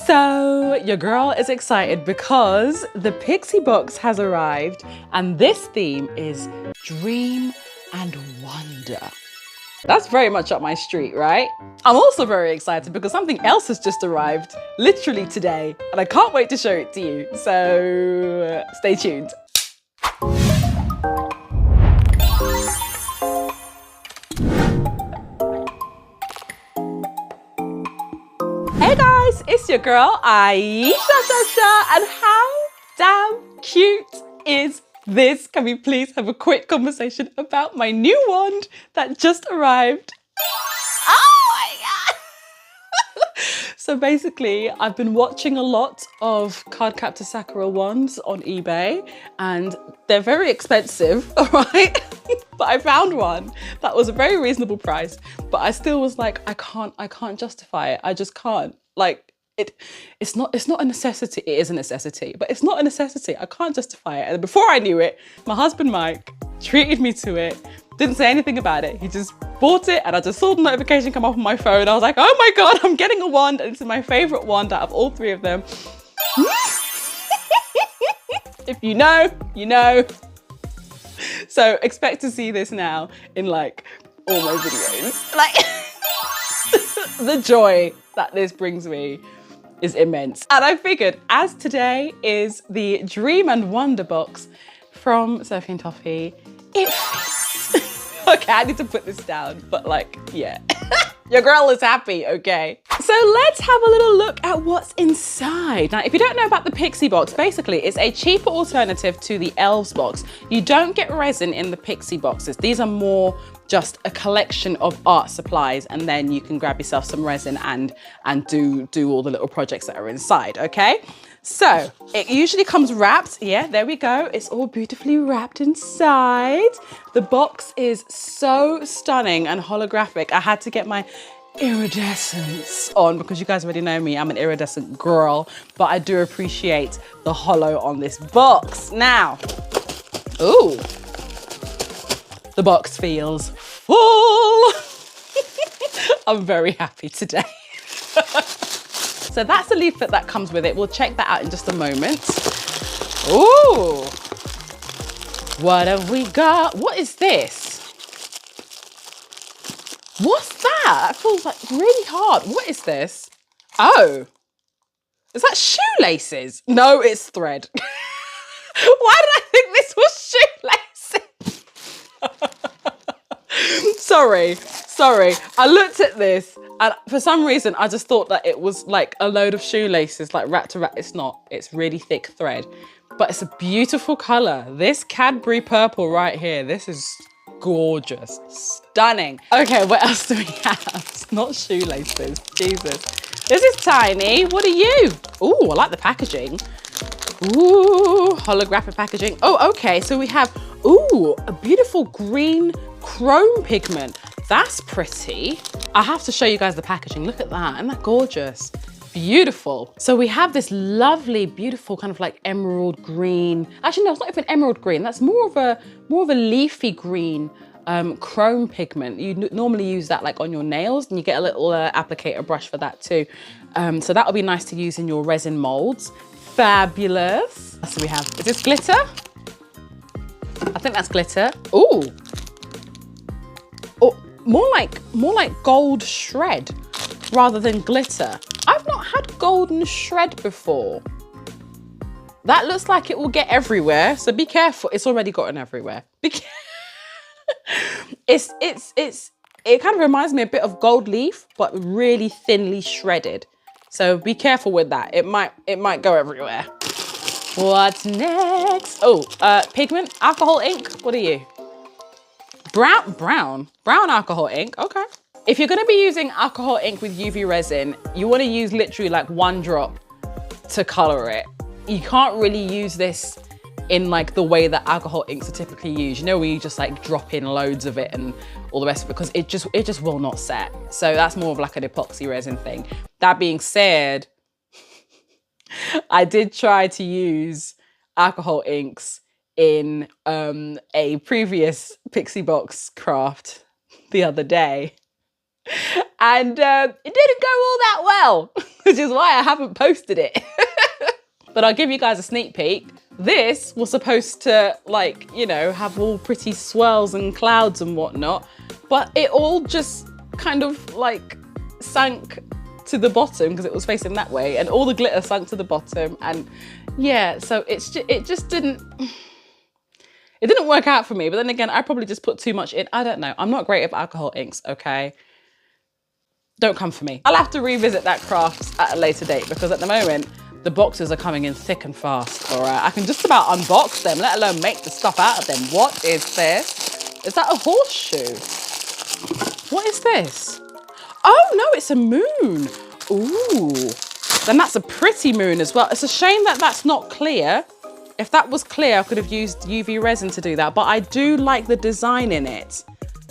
So your girl is excited because the Pixie Box has arrived and this theme is Dream and Wonder. That's very much up my street, right? I'm also very excited because something else has just arrived, literally today, and I can't wait to show it to you. So stay tuned. Hey guys, it's your girl Ayesha, and how damn cute is this? Can we please have a quick conversation about my new wand that just arrived? Oh my god! So basically, I've been watching a lot of card captor sakura wands on eBay and they're very expensive, all right? But I found one that was a very reasonable price, but I still was like, I can't justify it. I just can't. Like, it's not a necessity. It is a necessity, but it's not a necessity. I can't justify it. And before I knew it, my husband Mike treated me to it, didn't say anything about it. He just bought it and I just saw the notification come up on my phone. I was like, oh my God, I'm getting a wand. And it's my favorite wand out of all three of them. If you know, you know. So expect to see this now in like all my videos. Like the joy that this brings me is immense. And I figured as today is the Dream and Wonder box from Sophie and Toffee, it fits. Okay, I need to put this down, but like, yeah. Your girl is happy, okay? So let's have a little look at what's inside. Now, if you don't know about the Pixie Box, basically it's a cheaper alternative to the Elves Box. You don't get resin in the Pixie Boxes. These are more just a collection of art supplies, and then you can grab yourself some resin and do all the little projects that are inside, okay? So it usually comes wrapped. Yeah, there we go. It's all beautifully wrapped inside. The box is so stunning and holographic. I had to get my iridescence on because you guys already know me. I'm an iridescent girl, but I do appreciate the holo on this box. Now, ooh, the box feels full. I'm very happy today. So that's the leaflet that comes with it. We'll check that out in just a moment. Ooh, what have we got? What is this? What's that? That feels like really hard. What is this? Oh, is that shoelaces? No, it's thread. Why did I think this was shoelaces? Sorry. I looked at this and for some reason I just thought that it was like a load of shoelaces, like wrapped to wrap. It's not, it's really thick thread, but it's a beautiful color. This Cadbury purple right here, this is gorgeous, stunning. Okay, what else do we have? It's not shoelaces, Jesus. This is tiny, what are you? Ooh, I like the packaging. Ooh, holographic packaging. Oh, okay, so we have, ooh, a beautiful green chrome pigment. That's pretty. I have to show you guys the packaging. Look at that, isn't that gorgeous? Beautiful. So we have this lovely, beautiful kind of like emerald green. Actually, no, it's not even emerald green. That's more of a leafy green chrome pigment. You normally use that like on your nails and you get a little applicator brush for that too. So that would be nice to use in your resin molds. Fabulous. So we have, is this glitter? I think that's glitter. Ooh. Oh, more like gold shred rather than glitter. I've not had golden shred before. That looks like it will get everywhere, so be careful. It's already gotten everywhere. It kind of reminds me a bit of gold leaf, but really thinly shredded. So be careful with that. It might go everywhere. What's next? Oh, pigment, alcohol ink. What are you? Brown alcohol ink, okay. If you're gonna be using alcohol ink with UV resin, you wanna use literally like 1 drop to color it. You can't really use this in like the way that alcohol inks are typically used. You know, where you just like drop in loads of it and all the rest of it, because it just will not set. So that's more of like an epoxy resin thing. That being said, I did try to use alcohol inks in a previous Pixie Box craft the other day. And it didn't go all that well, which is why I haven't posted it. But I'll give you guys a sneak peek. This was supposed to, like, you know, have all pretty swirls and clouds and whatnot, but it all just kind of like sank to the bottom because it was facing that way, and all the glitter sunk to the bottom. And yeah, so it just didn't work out for me. But then again, I probably just put too much in. I don't know. I'm not great at alcohol inks, okay? Don't come for me. I'll have to revisit that craft at a later date, because at the moment, the boxes are coming in thick and fast, all right? I can just about unbox them, let alone make the stuff out of them. What is this? Is that a horseshoe? What is this? Oh no, it's a moon. Ooh, then that's a pretty moon as well. It's a shame that that's not clear. If that was clear, I could have used UV resin to do that, but I do like the design in it.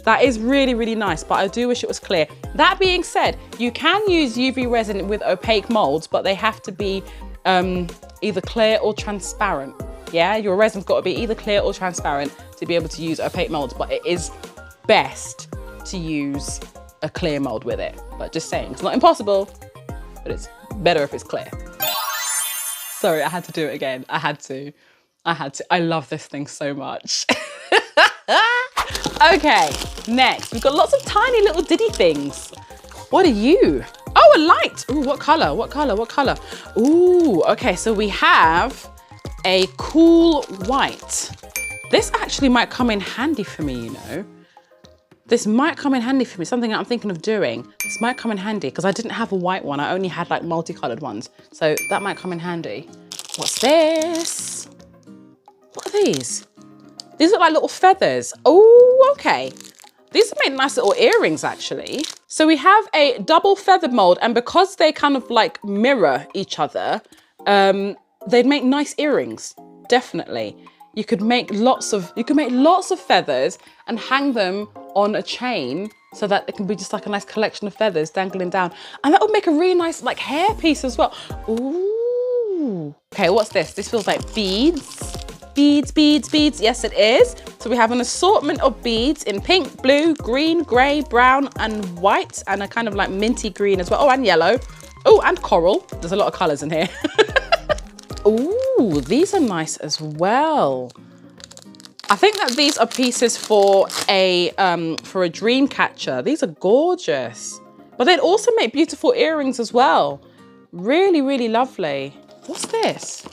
That is really, really nice, but I do wish it was clear. That being said, you can use UV resin with opaque molds, but they have to be either clear or transparent. Yeah, your resin's got to be either clear or transparent to be able to use opaque molds, but it is best to use a clear mold with it. But just saying, it's not impossible, but it's better if it's clear. Sorry, I had to do it again. I had to. I love this thing so much. Okay, next, we've got lots of tiny little diddy things. What are you? Oh, a light. Ooh, what color? What color? What color? Ooh, okay, so we have a cool white. This actually might come in handy for me, you know. This might come in handy for me, something that I'm thinking of doing. This might come in handy because I didn't have a white one. I only had like multicolored ones. So that might come in handy. What's this? What are these? These look like little feathers. Oh, okay. These make nice little earrings, actually. So we have a double feather mold, and because they kind of like mirror each other, they'd make nice earrings, definitely. You could make lots of feathers and hang them on a chain so that it can be just like a nice collection of feathers dangling down. And that would make a really nice like hair piece as well. Ooh. Okay, what's this? This feels like beads. Beads, beads, beads. Yes, it is. So we have an assortment of beads in pink, blue, green, gray, brown, and white, and a kind of like minty green as well. Oh, and yellow. Oh, and coral. There's a lot of colors in here. Ooh, these are nice as well. I think that these are pieces for a dream catcher. These are gorgeous. But they'd also make beautiful earrings as well. Really, really lovely. What's this?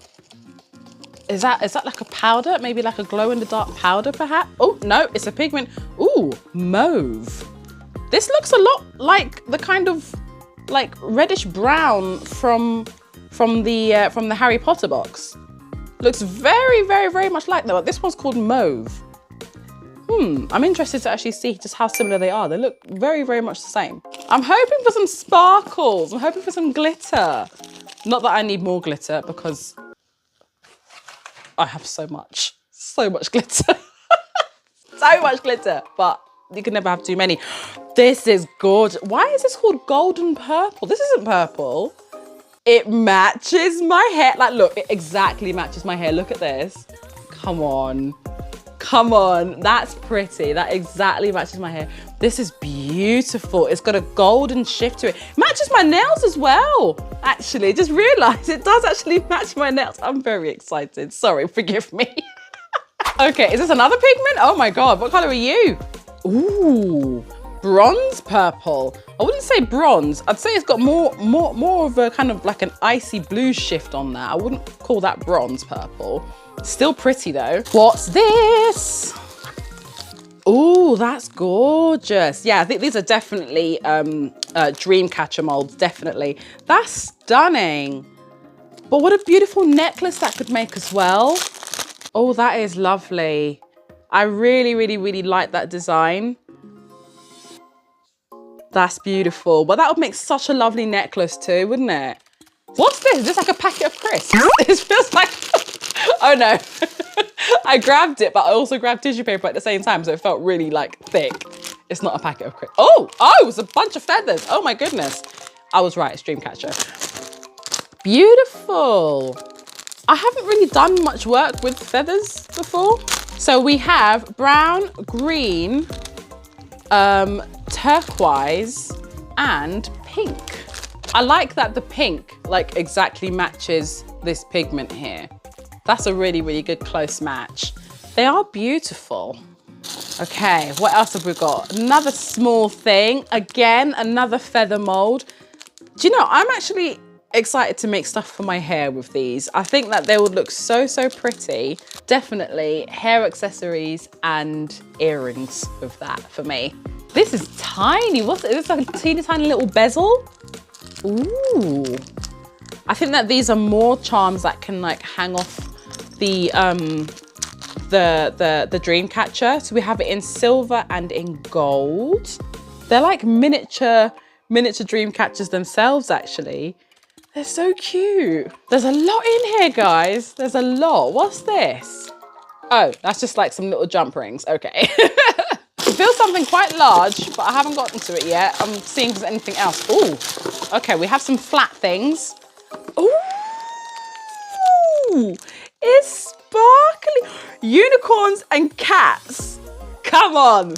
Is that like a powder? Maybe like a glow-in-the-dark powder, perhaps? Oh, no, it's a pigment. Ooh, mauve. This looks a lot like the kind of like reddish brown from the Harry Potter box. Looks very, very, very much like that. But this one's called mauve. I'm interested to actually see just how similar they are. They look very, very much the same. I'm hoping for some sparkles. I'm hoping for some glitter. Not that I need more glitter because I have so much glitter. So much glitter, but you can never have too many. This is gorgeous. Why is this called golden purple? This isn't purple. It matches my hair. Like, look, it exactly matches my hair. Look at this. Come on. Come on. That's pretty. That exactly matches my hair. This is beautiful. It's got a golden shift to it. Matches my nails as well. Actually, just realized it does actually match my nails. I'm very excited. Sorry, forgive me. Okay, is this another pigment? Oh my God, what color are you? Ooh, bronze purple. I wouldn't say bronze. I'd say it's got more of a kind of like an icy blue shift on that. I wouldn't call that bronze purple. Still pretty though. What's this? Ooh, that's gorgeous. Yeah, I think these are definitely dream catcher molds, definitely. That's stunning. But what a beautiful necklace that could make as well. Oh, that is lovely. I really, really, really like that design. That's beautiful. But that would make such a lovely necklace too, wouldn't it? What's this? Is this like a packet of crisps? It feels like, oh no. I grabbed it, but I also grabbed tissue paper at the same time, so it felt really like thick. It's not a packet of crisps. Oh, it's a bunch of feathers. Oh my goodness. I was right, it's Dreamcatcher. Beautiful. I haven't really done much work with feathers before. So we have brown, green, turquoise, and pink. I like that the pink like exactly matches this pigment here. That's a really, really good close match. They are beautiful. Okay, what else have we got? Another small thing. Again, another feather mold. Do you know, I'm actually excited to make stuff for my hair with these. I think that they would look so, so pretty. Definitely hair accessories and earrings with that for me. This is tiny. What's it? It's like a teeny tiny little bezel. Ooh. I think that these are more charms that can like hang off the dream catcher. So we have it in silver and in gold. They're like miniature dream catchers themselves, actually. They're so cute. There's a lot in here, guys. There's a lot. What's this? Oh, that's just like some little jump rings. Okay. It feels something quite large, but I haven't gotten to it yet. I'm seeing if there's anything else. Ooh. Okay, we have some flat things. Ooh. It's sparkly. Unicorns and cats. Come on.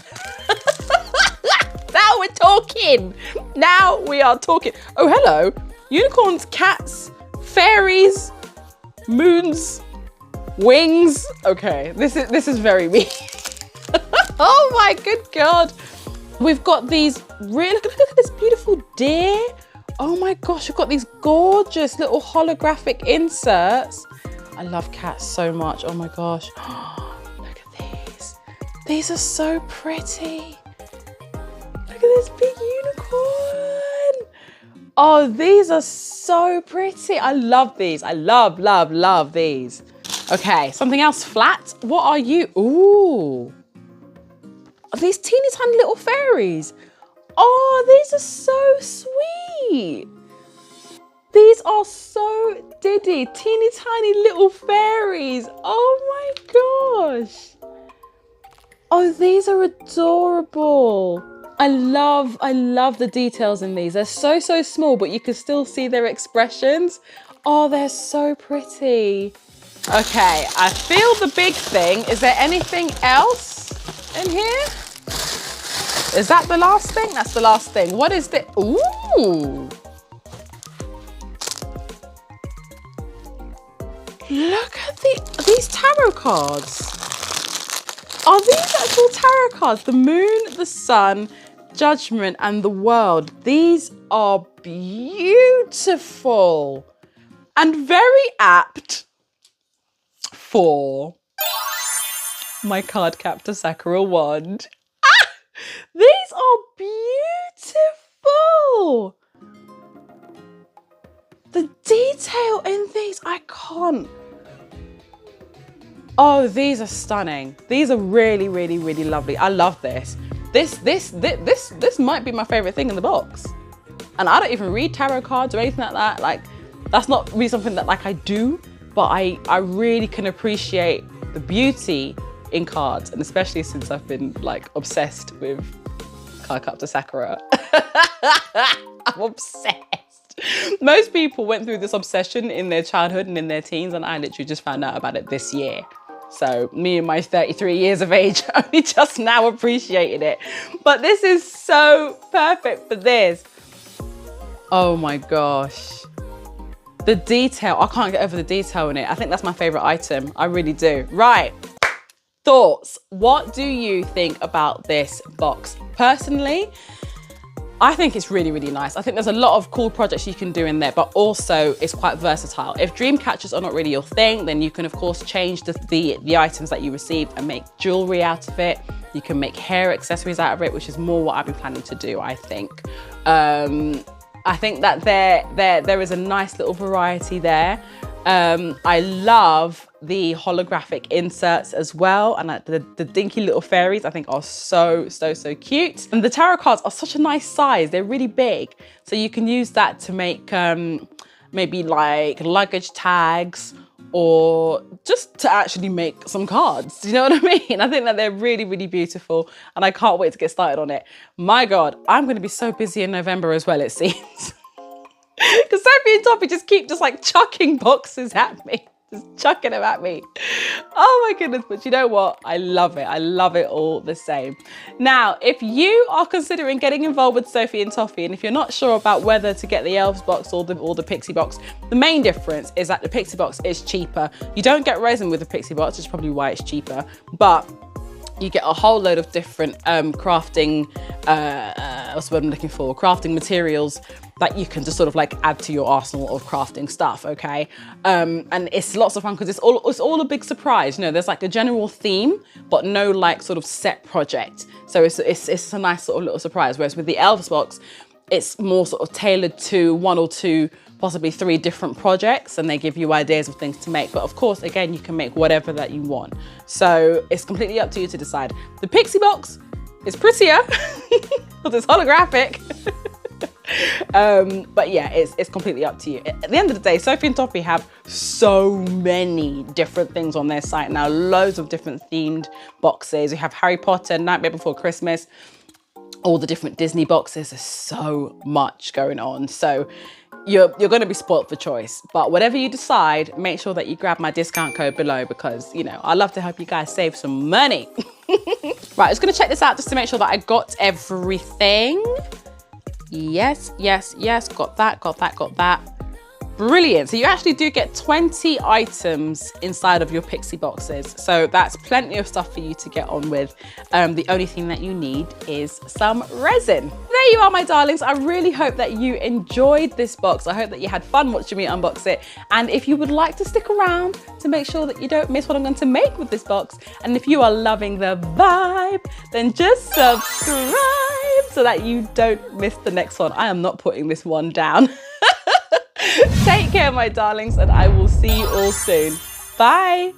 Now we're talking. Now we are talking. Oh, hello. Unicorns, cats, fairies, moons, wings. Okay, this is very me. Oh my good God. We've got these really, look at this beautiful deer. Oh my gosh, we've got these gorgeous little holographic inserts. I love cats so much. Oh my gosh. Look at these. These are so pretty. Look at this big unicorn. Oh, these are so pretty. I love these. I love, love, love these. Okay, something else flat. What are you? Ooh. Are these teeny tiny little fairies? Oh, these are so sweet. These are so diddy. Teeny tiny little fairies. Oh my gosh. Oh, these are adorable. I love the details in these. They're so, so small, but you can still see their expressions. Oh, they're so pretty. Okay, I feel the big thing. Is there anything else in here? Is that the last thing? That's the last thing. What is this? Ooh. Look at these tarot cards. Are these actual tarot cards? The moon, the sun, judgment, and the world. These are beautiful and very apt for my card captor Sakura wand. Ah! These are beautiful. The detail in these, I can't. Oh, these are stunning. These are really, really, really lovely. I love this. This might be my favorite thing in the box. And I don't even read tarot cards or anything like that. Like, that's not really something that like I do, but I really can appreciate the beauty in cards, and especially since I've been like obsessed with Card Captor Sakura. I'm obsessed. Most people went through this obsession in their childhood and in their teens, and I literally just found out about it this year. So me and my 33 years of age only just now appreciated it. But this is so perfect for this. Oh my gosh. The detail, I can't get over the detail in it. I think that's my favorite item. I really do. Right. Thoughts. What do you think about this box? Personally, I think it's really, really nice. I think there's a lot of cool projects you can do in there, but also it's quite versatile. If dream catchers are not really your thing, then you can of course change the items that you received and make jewelry out of it. You can make hair accessories out of it, which is more what I've been planning to do, I think. I think that there is a nice little variety there. I love the holographic inserts as well, and the dinky little fairies I think are so cute. And the tarot cards are such a nice size. They're really big, so you can use that to make maybe like luggage tags, or just to actually make some cards. Do you know what I mean? I think that they're really, really beautiful, and I can't wait to get started on it. My God, I'm gonna be so busy in November as well, it seems. Because Sophie and Toffee just keep like chucking boxes at me. Just chucking them at me. Oh my goodness, but you know what? I love it. I love it all the same. Now, if you are considering getting involved with Sophie and Toffee, and if you're not sure about whether to get the Elves Box or the Pixie Box, the main difference is that the Pixie Box is cheaper. You don't get resin with the Pixie Box, which is probably why it's cheaper, but you get a whole load of different crafting, what's the word I'm looking for? Crafting materials that you can just sort of like add to your arsenal of crafting stuff, okay? And it's lots of fun because it's all a big surprise. You know, there's like a general theme, but no like sort of set project. So it's a nice sort of little surprise. Whereas with the Elves Box, it's more sort of tailored to 1 or 2, possibly 3 different projects, and they give you ideas of things to make. But of course, again, you can make whatever that you want. So it's completely up to you to decide. The Pixie Box is prettier because it's holographic. But yeah, it's completely up to you. At the end of the day, Sophie and Toffee have so many different things on their site now, loads of different themed boxes. You have Harry Potter, Nightmare Before Christmas, all the different Disney boxes. There's so much going on. So you're going to be spoilt for choice, but whatever you decide, make sure that you grab my discount code below because, you know, I love to help you guys save some money. Right, I was going to check this out just to make sure that I got everything. Yes, got that. Brilliant. So you actually do get 20 items inside of your Pixie boxes. So that's plenty of stuff for you to get on with. The only thing that you need is some resin. There you are, my darlings. I really hope that you enjoyed this box. I hope that you had fun watching me unbox it. And if you would like to stick around to make sure that you don't miss what I'm going to make with this box, and if you are loving the vibe, then just subscribe so that you don't miss the next one. I am not putting this one down. Take care, my darlings, and I will see you all soon. Bye.